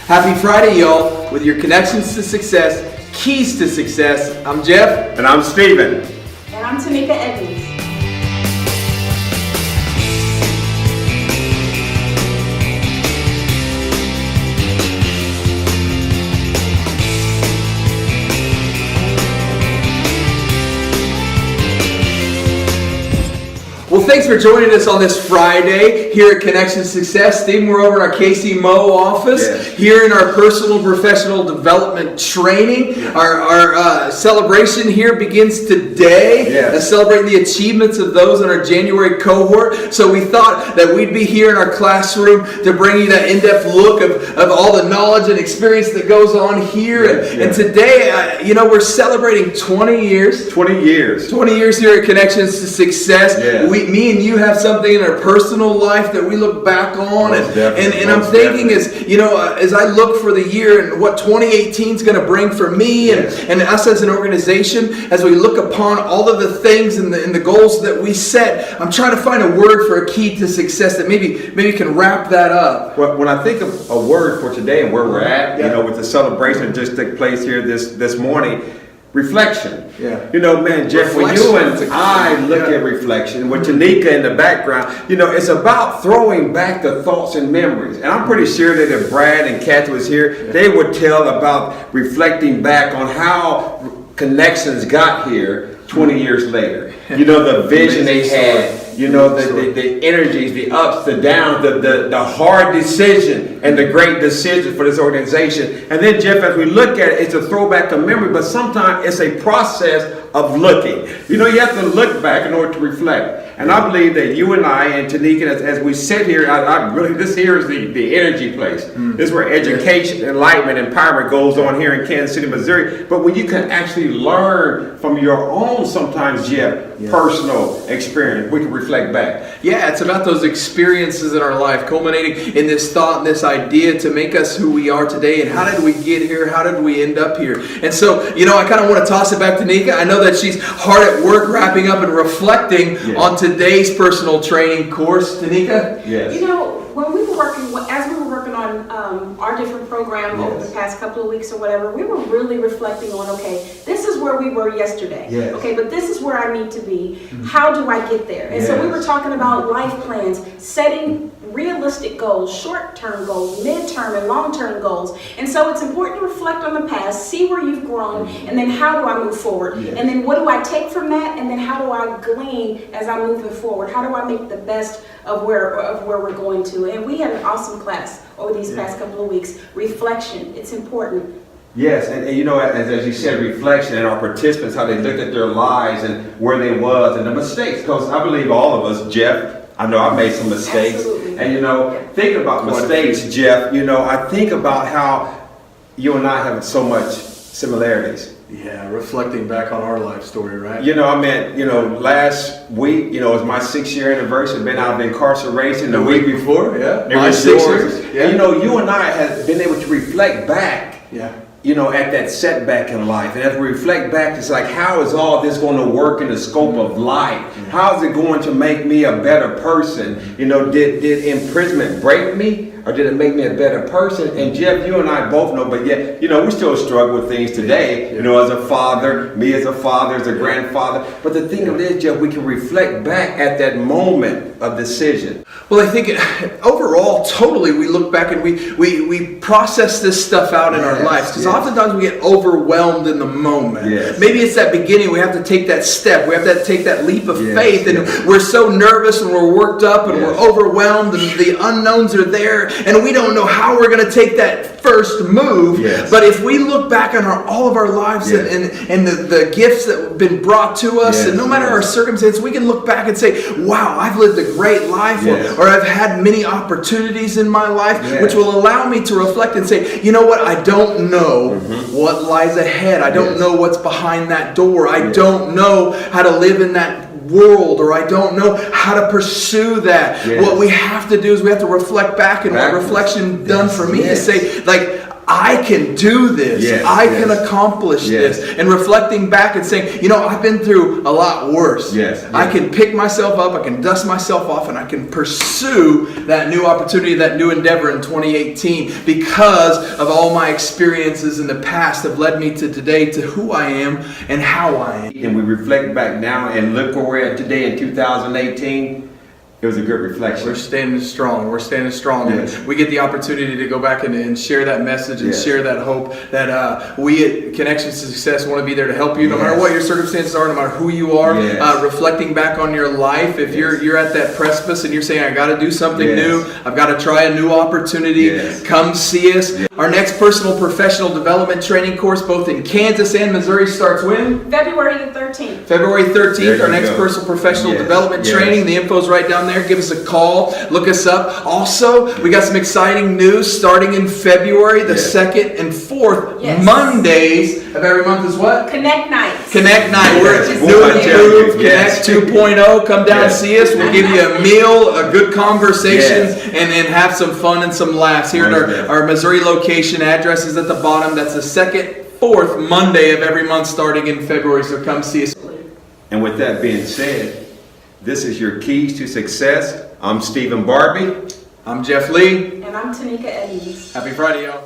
Happy Friday, y'all, with your connections to success, keys to success. I'm Jeff. And I'm Steven. And I'm Tamika Evans. Well, thanks for joining us on this Friday here at Connection Success. Stephen, we're over in our KC Mo office, here in our personal professional development training. Our celebration here begins today, celebrating the achievements of those in our January cohort. So we thought that we'd be here in our classroom to bring you that in-depth look of all the knowledge and experience that goes on here. And today, we're celebrating 20 years. 20 years. 20 years here at Connections to Success. Me and you have something in our personal life that we look back on, and I'm thinking as I look for the year and what 2018 is going to bring for me and us as an organization, as we look upon all of the things and the goals that we set, I'm trying to find a word for a key to success that maybe can wrap that up. Well, when I think of a word for today and where we're at, with the celebration that just took place here this morning. Reflection. Jeff, when you and I look at reflection, with Tanika in the background, it's about throwing back the thoughts and memories. And I'm pretty sure that if Brad and Kathy was here, they would tell about reflecting back on how Connections got here 20 years later. The vision they had. The energies, the ups, the downs, the hard decision and the great decision for this organization. And then, Jeff, as we look at it, it's a throwback to memory, but sometimes it's a process of looking. You have to look back in order to reflect. And I believe that you and I and Tanika, as we sit here, this here is the energy place. This is where education, enlightenment, empowerment goes on here in Kansas City, Missouri. But when you can actually learn from your own, sometimes, Jeff, personal experience, we can reflect back. Yeah, it's about those experiences in our life, culminating in this thought and this idea to make us who we are today. And how did we get here? How did we end up here? And so, I kind of want to toss it back to Nika. I know that she's hard at work wrapping up and reflecting on today's personal training course. Tanika? Yes. When we were working on our different program over the past couple of weeks or whatever, we were really reflecting on, this is where we were yesterday. But this is where I need to be. How do I get there? And so we were talking about life plans, setting realistic goals, short-term goals, mid-term and long-term goals. And so it's important to reflect on the past, see where you've grown, and then how do I move forward? And then what do I take from that? And then how do I glean as I'm moving forward? How do I make the best of where we're going to? And we had an awesome class over these past couple of weeks. Reflection, it's important. Yes, and as you said, reflection and our participants, how they looked at their lives and where they was and the mistakes. Because I believe all of us, Jeff, I know I've made some mistakes. Absolutely. And thinking about mistakes, Jeff, I think about how you and I have so much similarities. Yeah, reflecting back on our life story, right? Last week, it was my 6-year anniversary. Been out of incarceration the week before, my 6 years. And you and I have been able to reflect back. At that setback in life. And as we reflect back, it's like, how is all this going to work in the scope of life? How is it going to make me a better person? Did imprisonment break me? Or did it make me a better person? And Jeff, you and I both know, but yet, we still struggle with things today, as a father, me as a father, as a grandfather. But the thing of it is, Jeff, we can reflect back at that moment of decision. Well, I think overall, totally, we look back and we process this stuff out in our lives. Because oftentimes we get overwhelmed in the moment. Maybe it's that beginning, we have to take that step, we have to take that leap of faith, and we're so nervous and we're worked up and we're overwhelmed and the unknowns are there and we don't know how we're going to take that first move. But if we look back on all of our lives and the gifts that have been brought to us, and no matter our circumstance, we can look back and say, wow, I've lived a great life, or I've had many opportunities in my life, which will allow me to reflect and say, you know what, I don't know what lies ahead. I don't know what's behind that door. I don't know how to live in that world, or I don't know how to pursue that. What we have to do is we have to reflect back, and what reflection done for me is say, like, I can do this. Yes, I can accomplish this. And reflecting back and saying, you know, I've been through a lot worse. I can pick myself up, I can dust myself off, and I can pursue that new opportunity, that new endeavor in 2018 because of all my experiences in the past have led me to today, to who I am and how I am. And we reflect back now and look where we're at today in 2018. It was a good reflection. We're standing strong. We're standing strong. Yes. And we get the opportunity to go back and share that message and share that hope that we at Connections to Success want to be there to help you no matter what your circumstances are, no matter who you are. Reflecting back on your life, if you're at that precipice and you're saying, I got to do something new, I've got to try a new opportunity, come see us. Our next personal professional development training course, both in Kansas and Missouri, starts when? February the 13th. February 13th, our next personal professional development training. The info's right down there. Give us a call. Look us up. Also, we got some exciting news starting in February, the 2nd and 4th Mondays of every month is what? Connect Nights. Connect Night. We're new and improved. Connect 2.0. Come down and see us. We'll give you a meal, a good conversation, and then have some fun and some laughs. Here at our Missouri location, address is at the bottom. That's the 2nd, 4th Monday of every month starting in February. So come see us. And with that being said, this is your Keys to Success. I'm Stephen Barbie. I'm Jeff Lee. And I'm Tanika Edmonds. Happy Friday, y'all.